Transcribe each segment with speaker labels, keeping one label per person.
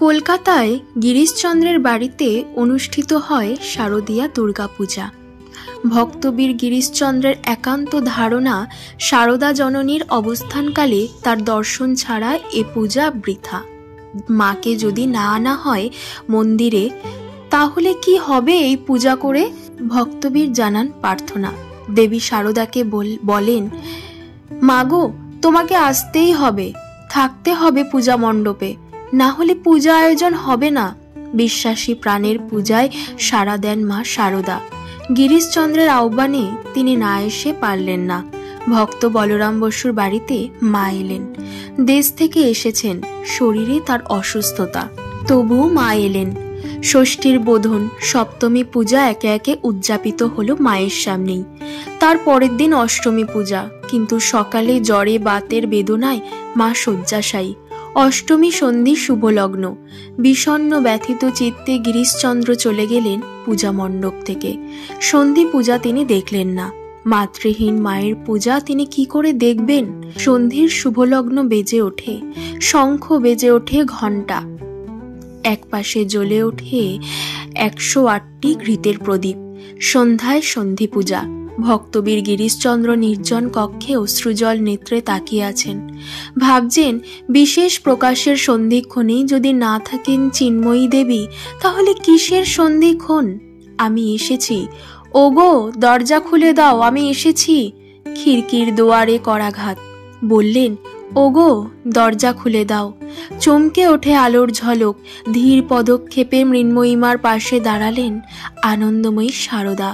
Speaker 1: কলকাতায় গিরিশচন্দ্রের বাড়িতে অনুষ্ঠিত হয় শারদীয়া দুর্গাপূজা। ভক্তবীর গিরিশচন্দ্রের একান্ত ধারণা, শারদা জননীর অবস্থানকালে তার দর্শন ছাড়া এ পূজা বৃথা। মাকে যদি না আনা হয় মন্দিরে, তাহলে কি হবে এই পূজা করে? ভক্তবীর জানান প্রার্থনা। দেবী শারদাকে বলেন, মাগো, তোমাকে আসতেই হবে, থাকতে হবে পূজা মণ্ডপে, না হলে পূজা আয়োজন হবে না। বিশ্বাসী প্রাণের পূজায় সাড়া দেন মা শারদা। গিরিশচন্দ্রের আহ্বানে তিনি না এসে পারলেন না। ভক্ত বলরাম বসুর বাড়িতে মা এলেন। দেশ থেকে এসেছেন, শরীরে তার অসুস্থতা, তবুও মা এলেন। ষষ্ঠীর বোধন, সপ্তমী পূজা একে একে উদযাপিত হলো মায়ের সামনেই। তার পরের দিন অষ্টমী পূজা, কিন্তু সকালে জ্বরে বাতের বেদনায় মা শয্যাশায়ী। অষ্টমী সন্ধি শুভলগ্ন। বিষণ্ণ ব্যথিত চিত্তে গিরিশচন্দ্র চলে গেলেন পূজা মণ্ডপ থেকে। সন্ধি পূজা তিনি দেখলেন না। মাতৃহীন মায়ের পূজা তিনি কি করে দেখবেন? সন্ধির শুভলগ্ন বেজে ওঠে, শঙ্খ বেজে ওঠে, ঘণ্টা। একপাশে জ্বলে ওঠে 108টি ঘৃতের প্রদীপ। সন্ধ্যায় সন্ধি পূজা। ভক্তবীর গিরিশচন্দ্র নির্জন কক্ষে অশ্রুজল নেত্রে তাকিয়ে আছেন। ভাবছেন, বিশেষ প্রকাশের সন্ধিক্ষণেই যদি না থাকেন চিন্ময়ী দেবী, তাহলে কিসের সন্ধিক্ষণ? আমি এসেছি, ওগো দরজা খুলে দাও, আমি এসেছি। খিড়কির দুয়ারে করাঘাত। বললেন, ওগো দরজা খুলে দাও। চমকে ওঠে আলোর ঝলক। ধীর পদক্ষেপে মৃন্ময়ীমার পাশে দাঁড়ালেন আনন্দময়ী শারদা।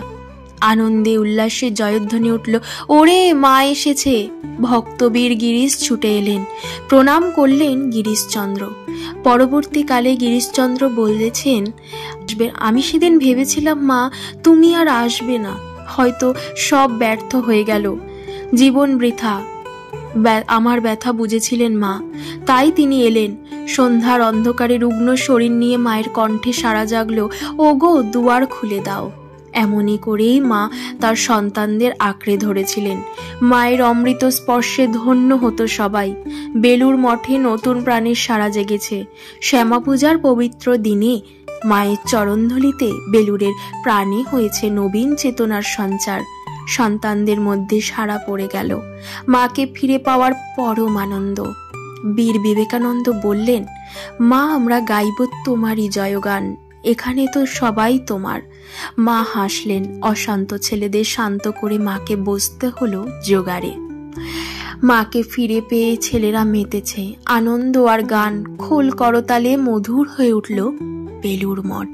Speaker 1: আনন্দে উল্লাসে জয়ধ্বনি উঠল, ওরে মা এসেছে। ভক্তবীর গিরিশ ছুটে এলেন, প্রণাম করলেন গিরিশচন্দ্র। পরবর্তীকালে গিরিশচন্দ্র বলেছেন, আমি সেদিন ভেবেছিলাম মা তুমি আর আসবে না, হয়তো সব ব্যর্থ হয়ে গেল, জীবন বৃথা। আমার ব্যথা বুঝেছিলেন মা, তাই তিনি এলেন। সন্ধ্যার অন্ধকারে রুগ্ন শরীর নিয়ে মায়ের কণ্ঠে সাড়া জাগল, ওগো দুয়ার খুলে দাও। এমনই করেই মা তার সন্তানদের আঁকড়ে ধরেছিলেন। মায়ের অমৃত স্পর্শে ধন্য হতো সবাই। বেলুর মঠে নতুন প্রাণের সাড়া জেগেছে। শ্যামা পূজার পবিত্র দিনে মায়ের চরণধূলিতে বেলুরের প্রাণে হয়েছে নবীন চেতনার সঞ্চার। সন্তানদের মধ্যে সাড়া পড়ে গেল। মাকে ফিরে পাওয়ার পরম আনন্দ। বীর বিবেকানন্দ বললেন, মা আমরা গাইব তোমারই জয়গান, এখানে তো সবাই তোমার। মা হাসলেন। অশান্ত ছেলেদের শান্ত করে মাকে বসতে হলো জোগাড়ে। মাকে ফিরে পেয়ে ছেলেরা মেতেছে। আনন্দ আর গান খোল করতালে মধুর হয়ে উঠল বেলুর মঠ।